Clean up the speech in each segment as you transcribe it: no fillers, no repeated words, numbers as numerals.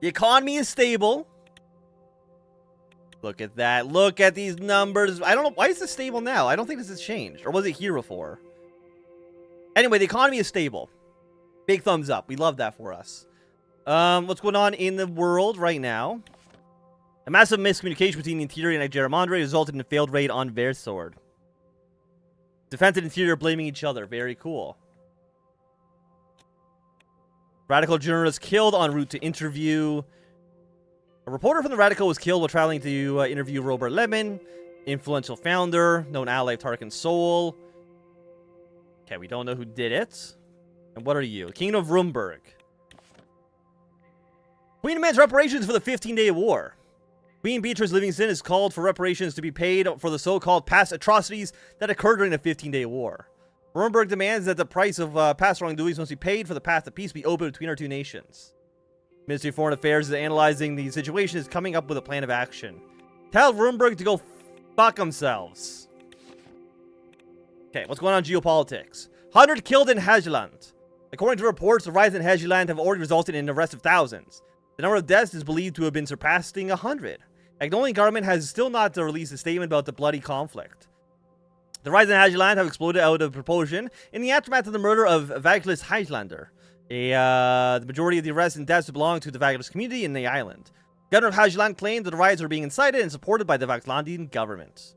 The economy is stable. Look at that. Look at these numbers. I don't know. Why is this stable now? I don't think this has changed. Or was it here before? Anyway, the economy is stable. Big thumbs up. We love that for us. What's going on in the world right now? A massive miscommunication between the interior and Gerrymandering resulted in a failed raid on Versord. Defense and interior blaming each other. Very cool. Radical journalist killed en route to interview. A reporter from the Radical was killed while traveling to interview Robert Lemon, influential founder, known ally of Tarkin Soul. Okay, we don't know who did it. And what are you? King of Rumburg. Queen demands reparations for the 15-day war. Queen Beatrice Livingston has called for reparations to be paid for the so-called past atrocities that occurred during the 15-day war. Rumburg demands that the price of past wrongdoings must be paid for the path to peace be open between our two nations. Ministry of Foreign Affairs is analyzing the situation and is coming up with a plan of action. Tell Rumburg to go fuck themselves. Okay, what's going on in geopolitics? 100 killed in Hajland. According to reports, the riots in Hajland have already resulted in the arrest of thousands. The number of deaths is believed to have been surpassing 100. The Agnolian government has still not released a statement about the bloody conflict. The riots in Hajland have exploded out of proportion in the aftermath of the murder of Vaglis Hajlander. The majority of the arrests and deaths belong to the Vaglis community in the island. The governor of Hajland claimed that the riots are being incited and supported by the Vaglandian government.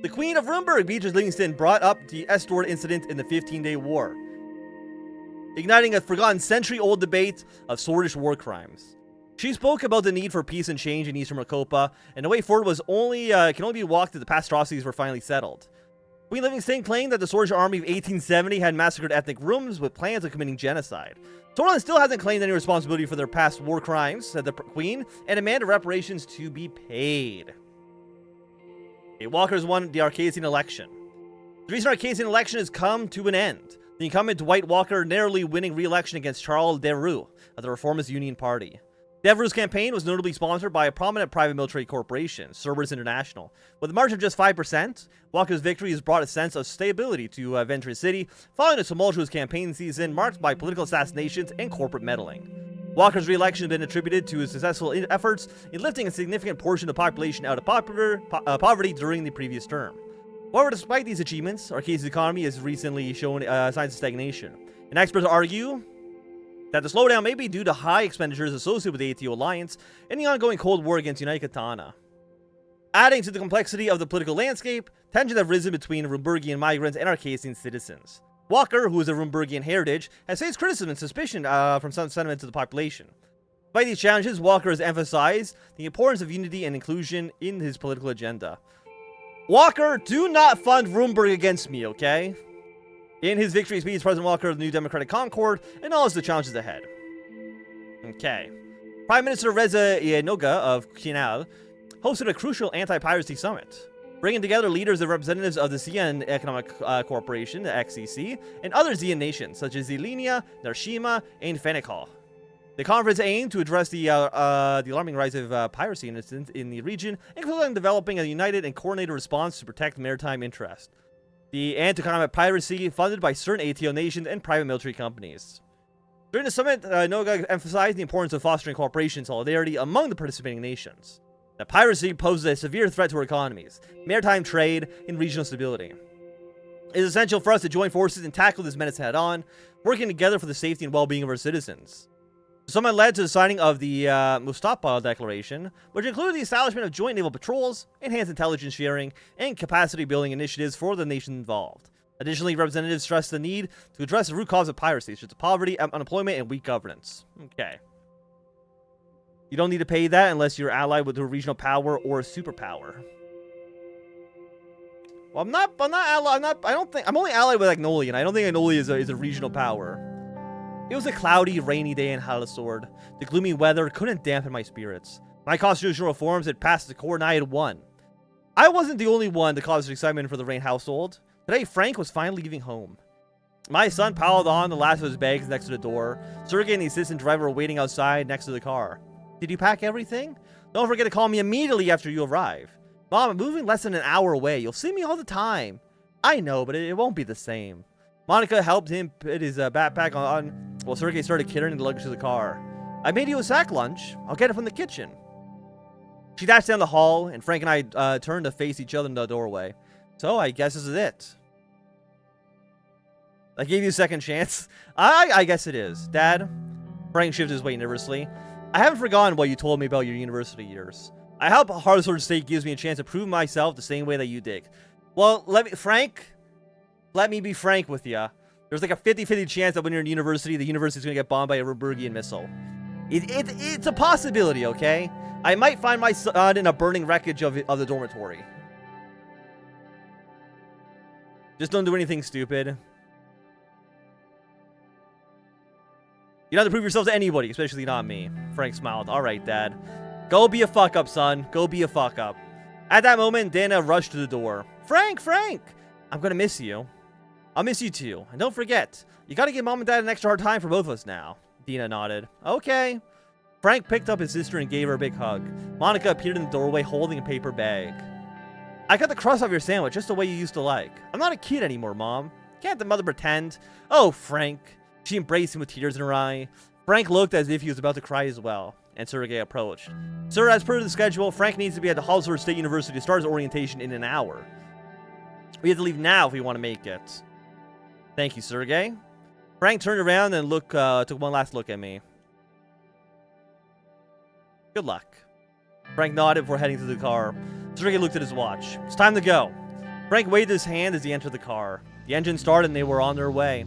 The Queen of Rumburg, Beatrice Livingston, brought up the Estord incident in the 15-day war, igniting a forgotten century-old debate of Swordish war crimes. She spoke about the need for peace and change in Eastern Mokopa, and the way forward was can only be walked if the past atrocities were finally settled. Queen Livingston claimed that the Swordish army of 1870 had massacred ethnic Rums with plans of committing genocide. Sordland still hasn't claimed any responsibility for their past war crimes, said the Queen, and demanded reparations to be paid. Okay, Walker's won the Arcasian election. The recent Arcasian election has come to an end. The incumbent Dwight Walker narrowly winning re-election against Charles Devereux of the Reformist Union Party. Devereux's campaign was notably sponsored by a prominent private military corporation, Cerberus International. With a margin of just 5%, Walker's victory has brought a sense of stability to Venture City, following a tumultuous campaign season marked by political assassinations and corporate meddling. Walker's re-election has been attributed to his successful efforts in lifting a significant portion of the population out of poverty during the previous term. However, despite these achievements, Arcasia's economy has recently shown signs of stagnation. And experts argue that the slowdown may be due to high expenditures associated with the ATO alliance and the ongoing Cold War against United Katana. Adding to the complexity of the political landscape, tensions have risen between Rumburgian migrants and Arcasian citizens. Walker, who is of Rumburgian heritage, has faced criticism and suspicion from some sentiments of the population. Despite these challenges, Walker has emphasized the importance of unity and inclusion in his political agenda. Walker, do not fund Rumburg against me, okay? In his victory speech, President Walker of the New Democratic Concord acknowledged the challenges ahead. Okay. Prime Minister Reza Yenoga of Kinal hosted a crucial anti-piracy summit, bringing together leaders and representatives of the Xi'an Economic Corporation, the XCC, and other Xi'an nations, such as Zilinia, Narshima, and Fenekal. The conference aimed to address the alarming rise of piracy incidents in the region, including developing a united and coordinated response to protect maritime interests. The anti-combat piracy funded by certain ATO nations and private military companies. During the summit, Noga emphasized the importance of fostering cooperation and solidarity among the participating nations. That piracy poses a severe threat to our economies, maritime trade, and regional stability. It is essential for us to join forces and tackle this menace head-on, working together for the safety and well-being of our citizens. The summit led to the signing of the Mustafa Declaration, which included the establishment of joint naval patrols, enhanced intelligence sharing, and capacity-building initiatives for the nations involved. Additionally, representatives stressed the need to address the root cause of piracy, such as poverty, unemployment, and weak governance. Okay. You don't need to pay that unless you're allied with a regional power or a superpower. Well, I'm only allied with Agnolian. I don't think Agnolian is a regional power. It was a cloudy, rainy day in Halasord. The gloomy weather couldn't dampen my spirits. My constitutional reforms had passed the court and I had won. I wasn't the only one to cause excitement for the Rayne household. Today, Frank was finally leaving home. My son piled on the last of his bags next to the door. Sergey and the assistant driver were waiting outside next to the car. Did you pack everything? Don't forget to call me immediately after you arrive. Mom, I'm moving less than an hour away. You'll see me all the time. I know, but it won't be the same. Monica helped him put his backpack on while Sergey started carrying the luggage to the car. I made you a sack lunch. I'll get it from the kitchen. She dashed down the hall, and Frank and I turned to face each other in the doorway. So, I guess this is it. I gave you a second chance. I guess it is. Dad? Frank shifted his weight nervously. I haven't forgotten what you told me about your university years. I hope Hearthstone State gives me a chance to prove myself the same way that you did. Well, let me be frank with you. There's like a 50-50 chance that when you're in university, the university's going to get bombed by a Rubergian missile. It's a possibility, okay? I might find my son in a burning wreckage of the dormitory. Just don't do anything stupid. You don't have to prove yourself to anybody, especially not me. Frank smiled. All right, Dad. Go be a fuck-up, son. Go be a fuck-up. At that moment, Dana rushed to the door. Frank! I'm gonna miss you. I'll miss you too. And don't forget, you gotta give Mom and Dad an extra hard time for both of us now. Dina nodded. Okay. Frank picked up his sister and gave her a big hug. Monica appeared in the doorway holding a paper bag. I got the crust off your sandwich just the way you used to like. I'm not a kid anymore, Mom. Can't the mother pretend? Oh, Frank. She embraced him with tears in her eye. Frank looked as if he was about to cry as well, and Sergei approached. Sir, as per the schedule, Frank needs to be at the Hallsworth State University to start his orientation in an hour. We have to leave now if we want to make it. Thank you, Sergei. Frank turned around and took one last look at me. Good luck. Frank nodded before heading to the car. Sergei looked at his watch. It's time to go. Frank waved his hand as he entered the car. The engine started and they were on their way.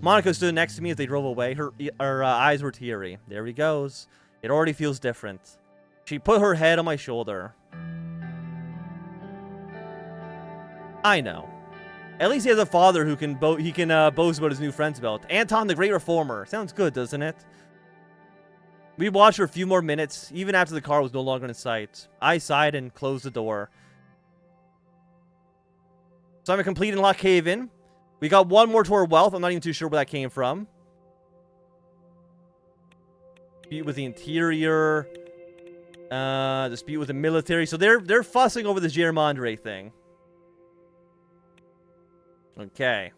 Monica stood next to me as they drove away. Her eyes were teary. There he goes. It already feels different. She put her head on my shoulder. I know. At least he has a father who can boast about his new friend's belt. Anton the Great Reformer. Sounds good, doesn't it? We watched for a few more minutes, even after the car was no longer in sight. I sighed and closed the door. So I'm complete in Lock Haven. We got one more to our wealth. I'm not even too sure where that came from. Dispute with the interior. Dispute with the military. So they're fussing over this Germandre thing. Okay.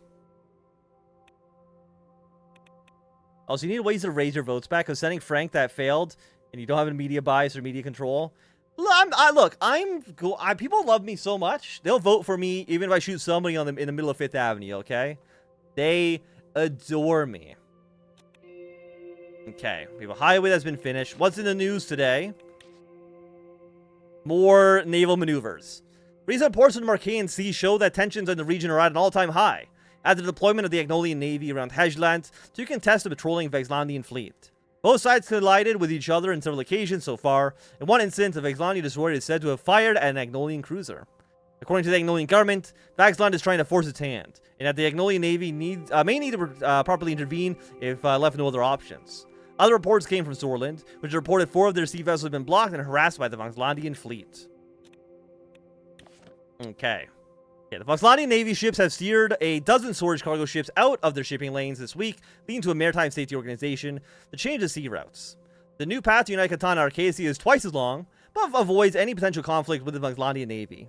Also, you need ways to raise your votes back, because sending Frank that failed, and you don't have any media bias or media control. Look, people love me so much, they'll vote for me even if I shoot somebody in the middle of 5th Avenue, okay? They adore me. Okay, we have a highway that's been finished. What's in the news today? More naval maneuvers. Recent reports from the Marcaean Sea show that tensions in the region are at an all-time high, after the deployment of the Agnolian Navy around Hejland to contest the patrolling Vexlandian fleet. Both sides collided with each other on several occasions so far. In one instance, a Vexlandian destroyer is said to have fired at an Agnolian cruiser. According to the Agnolian government, Vexland is trying to force its hand, and that the Agnolian Navy may need to properly intervene if left no other options. Other reports came from Sordland, which reported 4 of their sea vessels had been blocked and harassed by the Vexlandian fleet. Okay. Yeah, the Vexlandian Navy ships have steered a dozen storage cargo ships out of their shipping lanes this week, leading to a maritime safety organization to change the sea routes. The new path to unite Catan and Arcasia is twice as long, but avoids any potential conflict with the Vexlandian Navy.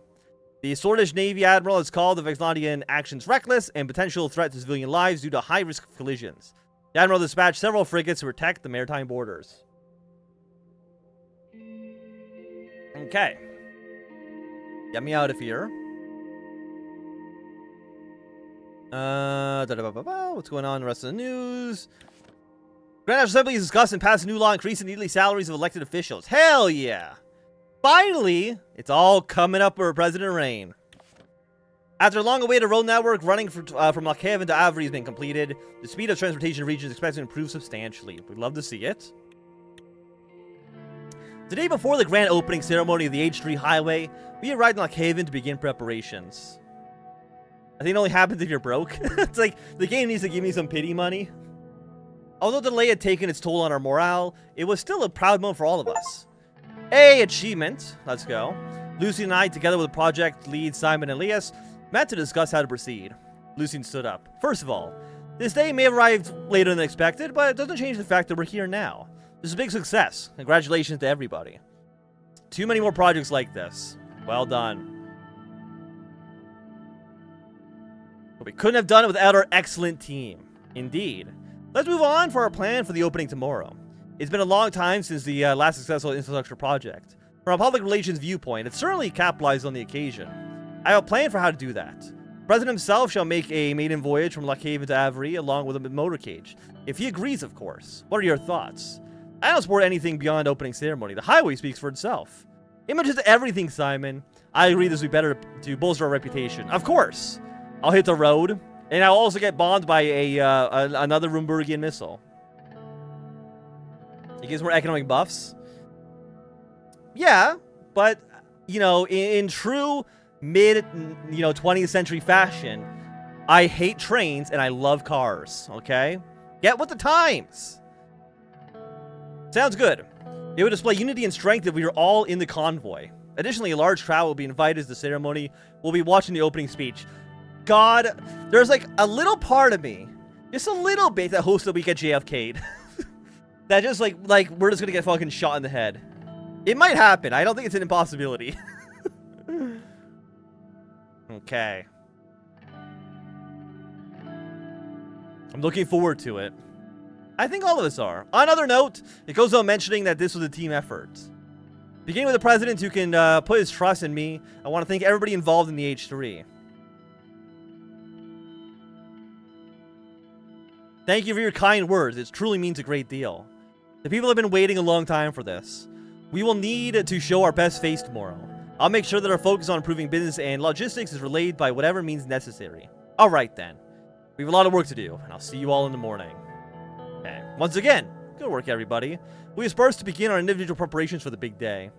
The Swordlish Navy Admiral has called the Vexlandian actions reckless and potential threat to civilian lives due to high risk of collisions. The Admiral dispatched several frigates to protect the maritime borders. Okay. Get me out of here. What's going on in the rest of the news? Grand National Assembly has discussed and passed a new law increasing the yearly salaries of elected officials. Hell yeah! Finally, it's all coming up for President Rayne. After a long-awaited road network running from Lock Haven to Avery has been completed, the speed of transportation in the region is expected to improve substantially. We'd love to see it. The day before the grand opening ceremony of the H3 Highway, we arrived in Lock Haven to begin preparations. I think it only happens if you're broke. It's like, the game needs to give me some pity money. Although the delay had taken its toll on our morale, it was still a proud moment for all of us. Hey, achievement! Let's go. Lucy and I, together with project lead Simon and Elias, met to discuss how to proceed. Lucy stood up. First of all, this day may have arrived later than expected, but it doesn't change the fact that we're here now. This is a big success. Congratulations to everybody. Too many more projects like this. Well done. But we couldn't have done it without our excellent team. Indeed. Let's move on for our plan for the opening tomorrow. It's been a long time since the last successful infrastructure project. From a public relations viewpoint, it certainly capitalized on the occasion. I have a plan for how to do that. The President himself shall make a maiden voyage from Lockhaven to Avery along with a motorcade. If he agrees, of course. What are your thoughts? I don't support anything beyond opening ceremony. The highway speaks for itself. Images to everything, Simon. I agree this would be better to bolster our reputation. Of course. I'll hit the road. And I'll also get bombed by another Rumburgian missile. It gives more economic buffs. Yeah, but, you know, in true mid, 20th century fashion, I hate trains and I love cars, okay? Get with the times. Sounds good. It would display unity and strength if we were all in the convoy. Additionally, a large crowd will be invited to the ceremony. We'll be watching the opening speech. God, there's like a little part of me, just a little bit, that hopes that we get JFK'd. That just like we're just gonna get fucking shot in the head. It might happen. I don't think it's an impossibility. Okay. I'm looking forward to it. I think all of us are. On another note, it goes on mentioning that this was a team effort. Beginning with the president who can put his trust in me, I want to thank everybody involved in the H3. Thank you for your kind words. It truly means a great deal. The people have been waiting a long time for this. We will need to show our best face tomorrow. I'll make sure that our focus on improving business and logistics is relayed by whatever means necessary. Alright then. We have a lot of work to do, and I'll see you all in the morning. Okay. Once again, good work everybody. We disperse to begin our individual preparations for the big day.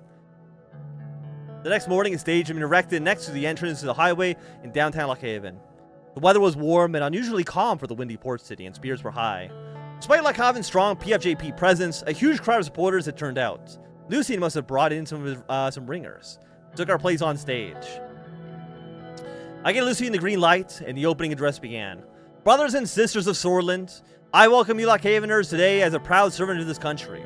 The next morning, a stage had been erected next to the entrance to the highway in downtown Lockhaven. The weather was warm and unusually calm for the windy port city, and spirits were high. Despite Lockhaven's strong PFJP presence, a huge crowd of supporters had turned out. Lucien must have brought in some of his, some ringers. Took our place on stage. I gave Lucien the green light, and the opening address began. Brothers and sisters of Sordland, I welcome you Lockhaveners today as a proud servant of this country.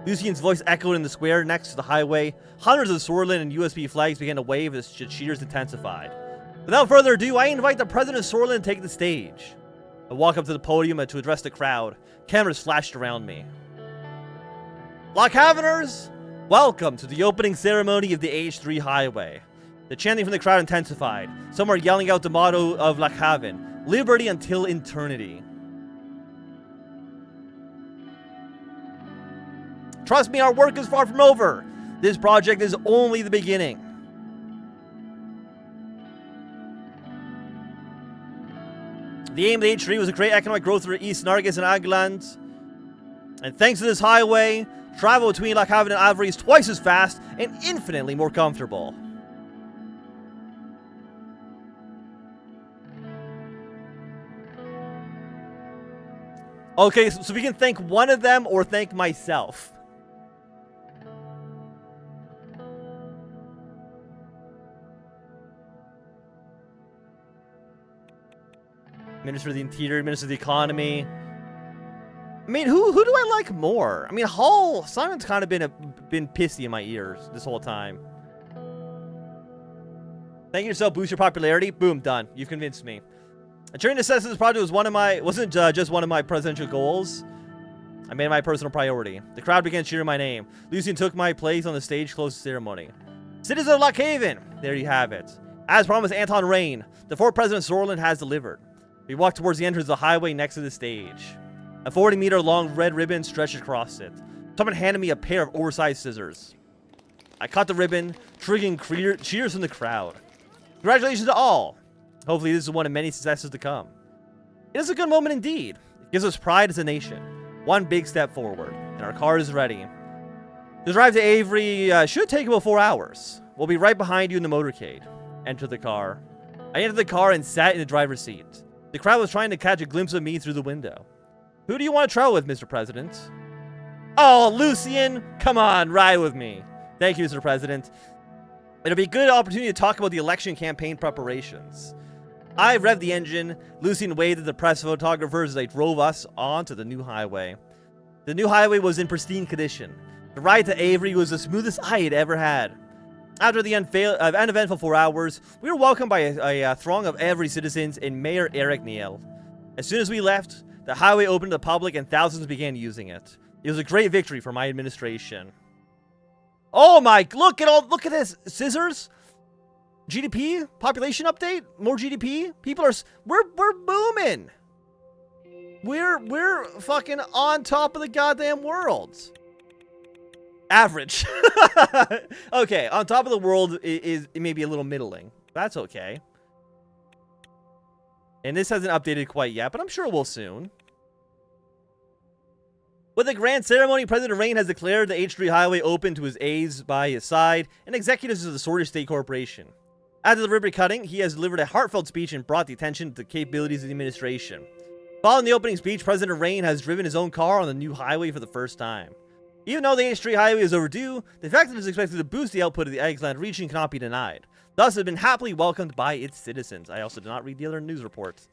Lucien's voice echoed in the square next to the highway. Hundreds of Sordland and USB flags began to wave as cheers intensified. Without further ado, I invite the President of Sordland to take the stage. I walk up to the podium to address the crowd. Cameras flashed around me. Lockhaveners, welcome to the opening ceremony of the H3 highway. The chanting from the crowd intensified. Some are yelling out the motto of Lockhaven, liberty until eternity. Trust me, our work is far from over. This project is only the beginning. The aim of the H3 was to create economic growth for East Nargis and Agland. And thanks to this highway, travel between Lockhaven and Avery is twice as fast and infinitely more comfortable. Okay, so we can thank one of them or thank myself. Minister of the Interior, Minister of the Economy. I mean, who do I like more? I mean, Hull, Simon's kind of been pissy in my ears this whole time. Thank yourself, boost your popularity. Boom, done. You've convinced me. Ensuring the success of this project was wasn't just one of my presidential goals. I made it my personal priority. The crowd began cheering my name. Lucien took my place on the stage close to the ceremony. Citizens of Lockhaven, there you have it. As promised, Anton Rayne, the fourth president of Sordland, has delivered. We walked towards the entrance of the highway next to the stage. A 40-meter long red ribbon stretched across it. Someone handed me a pair of oversized scissors. I cut the ribbon, triggering cheers from the crowd. Congratulations to all. Hopefully this is one of many successes to come. It is a good moment indeed. It gives us pride as a nation. One big step forward, and our car is ready. The drive to Avery should take about 4 hours. We'll be right behind you in the motorcade. Enter the car. I entered the car and sat in the driver's seat. The crowd was trying to catch a glimpse of me through the window. Who do you want to travel with, Mr. President? Oh, Lucien! Come on, ride with me. Thank you, Mr. President. It'll be a good opportunity to talk about the election campaign preparations. I revved the engine. Lucien waved at the press photographers as they drove us onto the new highway. The new highway was in pristine condition. The ride to Avery was the smoothest I had ever had. After the uneventful 4 hours, we were welcomed by a throng of Avery citizens and Mayor Eric Neal. As soon as we left, the highway opened to the public and thousands began using it. It was a great victory for my administration. Oh my, look at this. Scissors. GDP, population update, more GDP. People are, we're booming. We're fucking on top of the goddamn world. Average. Okay, on top of the world is maybe a little middling. That's okay. And this hasn't updated quite yet, but I'm sure it will soon. With a grand ceremony, President Rayne has declared the H3 highway open to his aides by his side and executives of the Sordland State Corporation. After the ribbon cutting, he has delivered a heartfelt speech and brought the attention to the capabilities of the administration. Following the opening speech, President Rayne has driven his own car on the new highway for the first time. Even though the H3 highway is overdue, the fact that it is expected to boost the output of the Eggland region cannot be denied. Thus, it has been happily welcomed by its citizens. I also did not read the other news reports.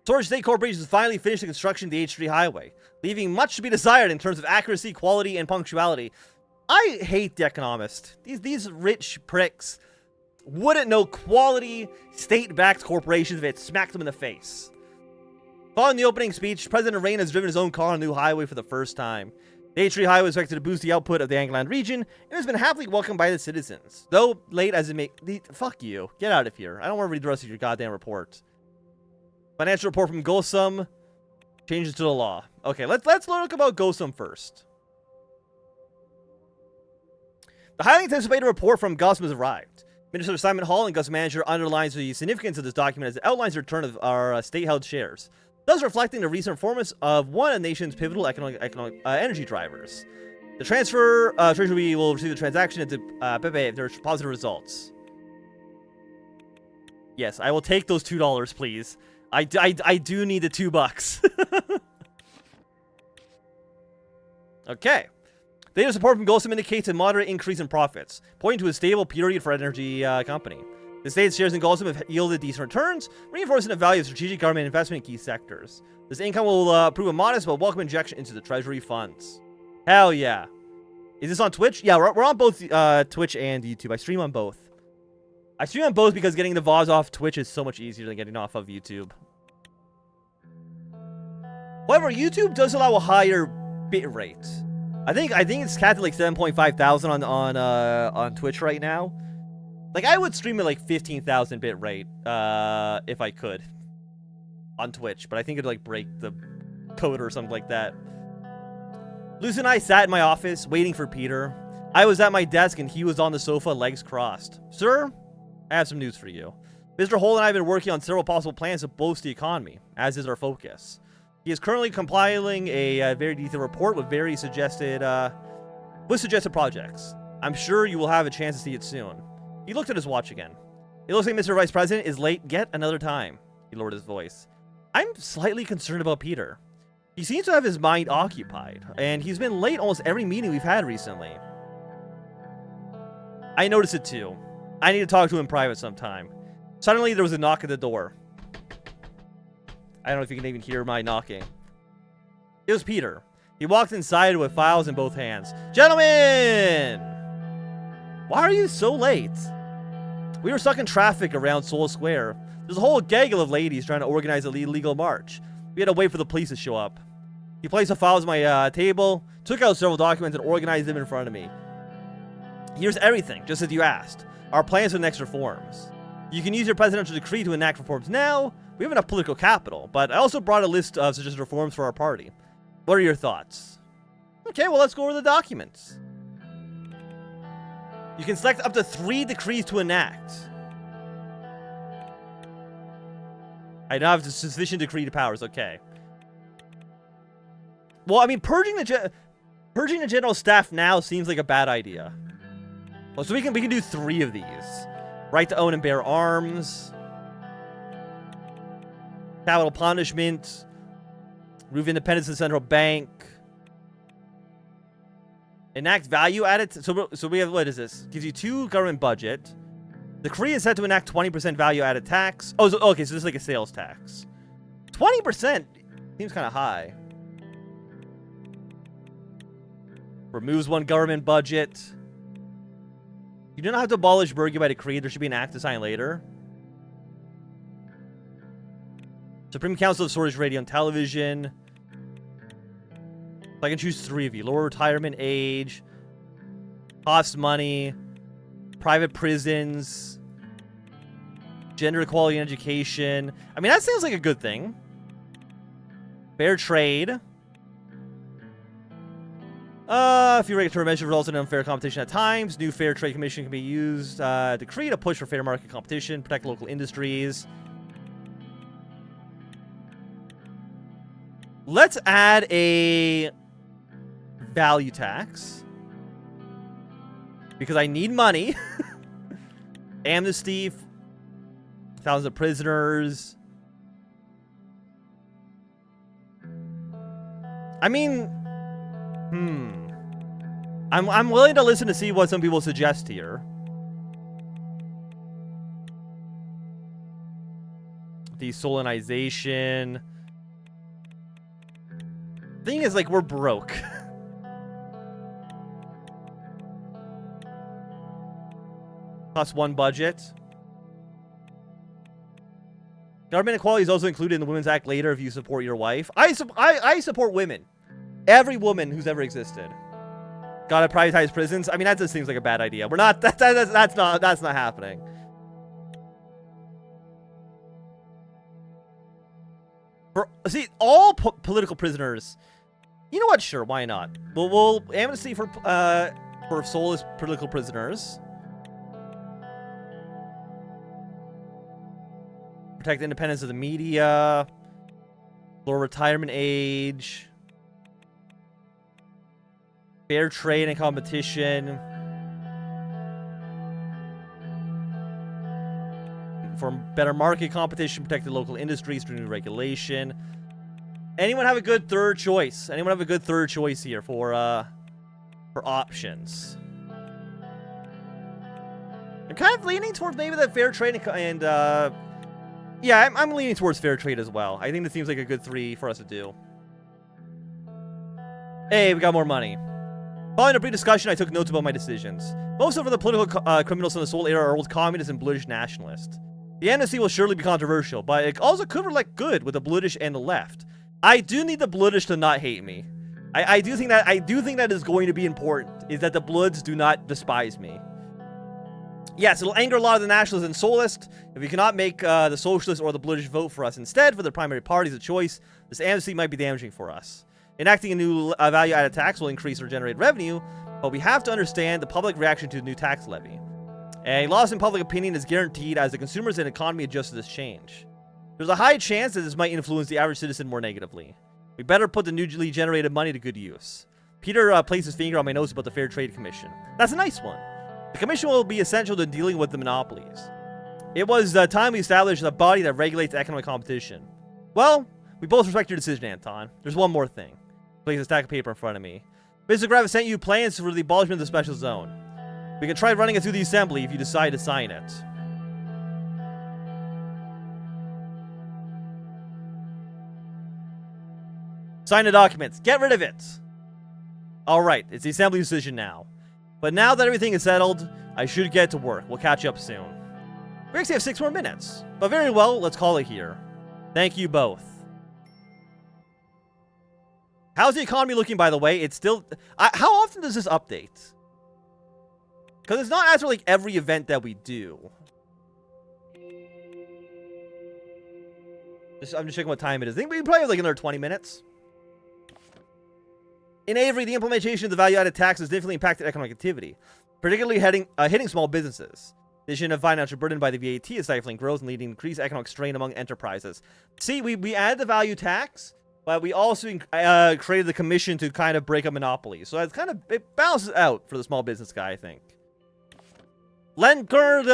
Sordland State Corporation has finally finished the construction of the H3 highway, leaving much to be desired in terms of accuracy, quality, and punctuality. I hate the economists. These rich pricks wouldn't know quality, state-backed corporations if it smacked them in the face. Following the opening speech, President Rayne has driven his own car on a new highway for the first time. The H3 highway is expected to boost the output of the Eggland region and has been happily welcomed by the citizens. Though late as it may... Fuck you. Get out of here. I don't want to read the rest of your goddamn report. Financial report from Gosum. Changes to the law. Okay, let's look about Gosum first. The highly anticipated report from Gosum has arrived. Minister Simon Hall and Gosum Manager underlines the significance of this document as it outlines the return of our state-held shares, thus reflecting the recent performance of one of the nation's pivotal economic energy drivers. The transfer, Treasury will receive the transaction into Pepe if there's positive results. Yes, I will take those $2, please. I do need the $2. Okay. Data support from Gosum indicates a moderate increase in profits, pointing to a stable period for energy company. The state's shares in Gosum have yielded decent returns, reinforcing the value of strategic government investment in key sectors. This income will prove a modest but welcome injection into the treasury funds. Hell yeah. Is this on Twitch? Yeah, we're on both Twitch and YouTube. I stream on both. I stream on both because getting the VODs off Twitch is so much easier than getting off of YouTube. However, YouTube does allow a higher bit rate. I think it's capped at like 7.5 thousand on Twitch right now. Like, I would stream at like 15,000 bit rate if I could on Twitch, but I think it'd like break the code or something like that. Lucy and I sat in my office waiting for Peter. I was at my desk and he was on the sofa, legs crossed. Sir, I have some news for you. Mr. Hole and I have been working on several possible plans to boost the economy, as is our focus. He is currently compiling a very detailed report with very suggested projects. I'm sure you will have a chance to see it soon. He looked at his watch again. It looks like Mr. Vice President is late yet another time. He lowered his voice. I'm slightly concerned about Peter. He seems to have his mind occupied, and he's been late almost every meeting we've had recently. I noticed it too. I need to talk to him in private sometime. Suddenly, there was a knock at the door. I don't know if you can even hear my knocking. It was Peter. He walked inside with files in both hands. Gentlemen! Why are you so late? We were stuck in traffic around Seoul Square. There's a whole gaggle of ladies trying to organize a illegal march. We had to wait for the police to show up. He placed the files on my table, took out several documents, and organized them in front of me. Here's everything, just as you asked. Our plans for the next reforms. You can use your presidential decree to enact reforms now. We have enough political capital, but I also brought a list of suggested reforms for our party. What are your thoughts? Okay, well, let's go over the documents. You can select up to 3 decrees to enact. I don't have the sufficient decree powers. Okay. Well, I mean, purging the general staff now seems like a bad idea. Well, so we can do 3 of these. Right to own and bear arms. Capital punishment. Remove independence of the central bank. Enact value added. So we have, what is this? Gives you 2 government budget. The decree is set to enact 20% value added tax. Oh, okay, so this is like a sales tax. 20% seems kind of high. Removes 1 government budget. You do not have to abolish Burgundy by decree. There should be an act to sign later. Supreme Council of Storage Radio and Television. I can choose 3 of you. Lower retirement age, cost money, private prisons, gender equality in education. I mean, that sounds like a good thing. Fair trade. If your regulatory measure results in unfair competition at times, new fair trade commission can be used to create a push for fair market competition, protect local industries. Let's add a value tax because I need money. Amnesty, thousands of prisoners. I mean, I'm willing to listen to see what some people suggest here. Desolinization. Thing is, like, we're broke. +1 budget. Government equality is also included in the Women's Act later if you support your wife. I support women. Every woman who's ever existed. Gotta privatize prisons. I mean, that just seems like a bad idea. We're not. That's not happening. See, all political prisoners. You know what? Sure, why not? We'll amnesty for soulless political prisoners. Protect the independence of the media. Lower retirement age. Fair trade and competition. For better market competition, protect the local industries through new regulation. Anyone have a good third choice? Anyone have a good third choice here for options? I'm kind of leaning towards maybe that fair trade and yeah, I'm leaning towards fair trade as well. I think this seems like a good 3 for us to do. Hey, we got more money. Following a brief discussion, I took notes about my decisions. Most of the political criminals in the Soul era are old communists and British nationalists. The amnesty will surely be controversial, but it also could reflect good with the British and the left. I do need the British to not hate me. I do think that is going to be important, is that the Bloods do not despise me. Yes, it'll anger a lot of the nationalists and socialists. If we cannot make the socialists or the British vote for us instead for the primary parties of choice, this amnesty might be damaging for us. Enacting a new value-added tax will increase or generate revenue, but we have to understand the public reaction to the new tax levy. A loss in public opinion is guaranteed as the consumers and economy adjust to this change. There's a high chance that this might influence the average citizen more negatively. We better put the newly generated money to good use. Peter placed his finger on my notes about the Fair Trade Commission. That's a nice one. The commission will be essential to dealing with the monopolies. It was time we established a body that regulates economic competition. Well, we both respect your decision, Anton. There's one more thing. Place a stack of paper in front of me. Mr. Graff sent you plans for the abolishment of the special zone. We can try running it through the assembly if you decide to sign it. Sign the documents. Get rid of it. Alright, it's the assembly decision now. But now that everything is settled, I should get to work. We'll catch up soon. We actually have 6 more minutes. But very well, let's call it here. Thank you both. How's the economy looking, by the way? It's still... how often does this update? Because it's not as for, like, every event that we do. I'm just checking what time it is. I think we probably have, like, another 20 minutes. In Avery, the implementation of the value-added tax has significantly impacted economic activity, particularly hitting small businesses. The addition of financial burden by the VAT is stifling growth and leading to increased economic strain among enterprises. See, we added the value tax, but we also created the commission to kind of break up monopolies. So it balances out for the small business guy, I think. Lenkurg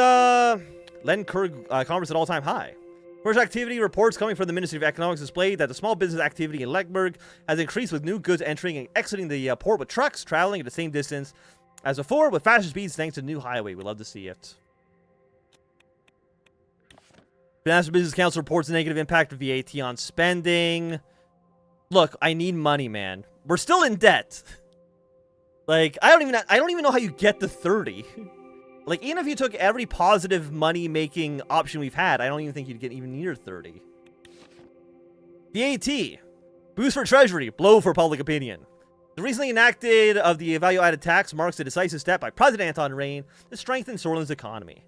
commerce at all-time high. First activity reports coming from the Ministry of Economics displayed that the small business activity in Leckburg has increased with new goods entering and exiting the port with trucks traveling at the same distance as before with faster speeds thanks to the new highway. We love to see it. The National Business Council reports the negative impact of VAT on spending. Look, I need money, man. We're still in debt. Like, I don't even know how you get to 30. Like, even if you took every positive money-making option we've had, I don't even think you'd get even near 30. VAT. Boost for Treasury. Blow for public opinion. The recently enacted of the value-added tax marks a decisive step by President Anton Rayne to strengthen Sordland's economy.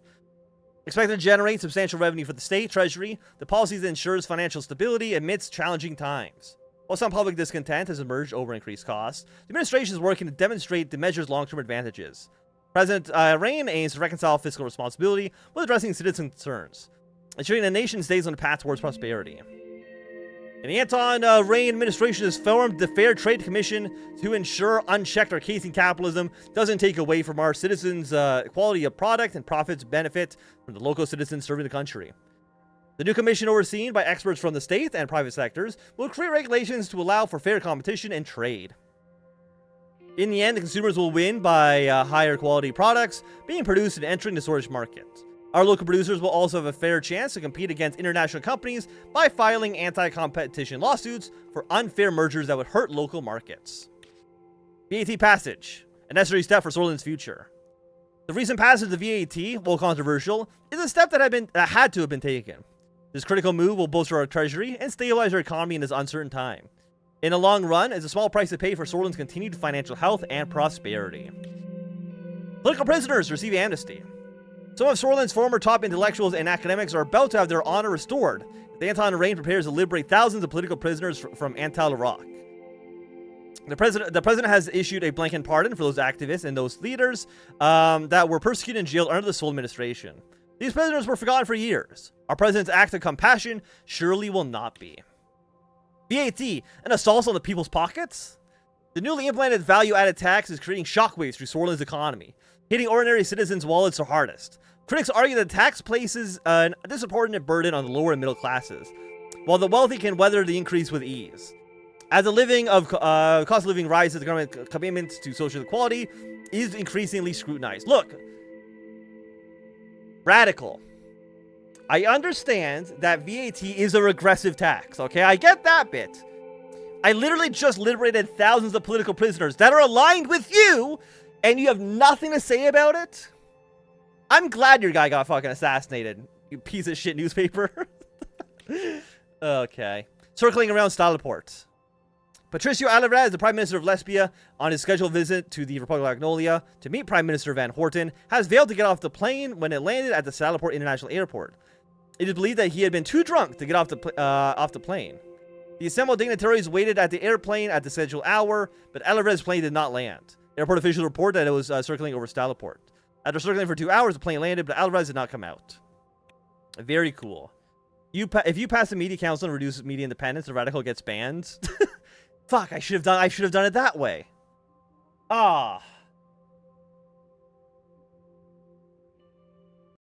Expected to generate substantial revenue for the state treasury, the policy that ensures financial stability amidst challenging times. While some public discontent has emerged over increased costs, the administration is working to demonstrate the measure's long-term advantages. President Rayne aims to reconcile fiscal responsibility with addressing citizen concerns, ensuring the nation stays on the path towards prosperity. And the Anton Rayne administration has formed the Fair Trade Commission to ensure unchecked or casing capitalism doesn't take away from our citizens' quality of product and profits benefit from the local citizens serving the country. The new commission, overseen by experts from the state and private sectors, will create regulations to allow for fair competition and trade. In the end, the consumers will win by higher quality products being produced and entering the storage market. Our local producers will also have a fair chance to compete against international companies by filing anti-competition lawsuits for unfair mergers that would hurt local markets. VAT passage, a necessary step for Sordland's future. The recent passage of the VAT, while controversial, is a step that had to have been taken. This critical move will bolster our treasury and stabilize our economy in this uncertain time. In the long run, it's a small price to pay for Sordland's continued financial health and prosperity. Political prisoners receive amnesty. Some of Sordland's former top intellectuals and academics are about to have their honor restored as Anton Rayne prepares to liberate thousands of political prisoners from Antal Iraq. The president has issued a blanket pardon for those activists and those leaders that were persecuted and jailed under the Sole administration. These prisoners were forgotten for years. Our president's act of compassion surely will not be. VAT, an assault on the people's pockets? The newly implemented value-added tax is creating shockwaves through Sordland's economy, hitting ordinary citizens' wallets the hardest. Critics argue that the tax places a disproportionate burden on the lower and middle classes, while the wealthy can weather the increase with ease. As the cost of living rises, the government commitment to social equality is increasingly scrutinized. Look, radical. I understand that VAT is a regressive tax, okay? I get that bit. I literally just liberated thousands of political prisoners that are aligned with you, and you have nothing to say about it? I'm glad your guy got fucking assassinated, you piece of shit newspaper. Okay. Circling around Staleport. Patricio Alvarez, the Prime Minister of Lesbia, on his scheduled visit to the Republic of Magnolia to meet Prime Minister Van Horten, has failed to get off the plane when it landed at the Staleport International Airport. It is believed that he had been too drunk to get off the plane. The assembled dignitaries waited at the airplane at the scheduled hour, but Alvarez's plane did not land. Airport officials report that it was circling over Staleport. After circling for 2 hours, the plane landed, but Alvarez did not come out. Very cool. If you pass the media council and reduce media independence, the radical gets banned. Fuck, I should have done it that way. Ah.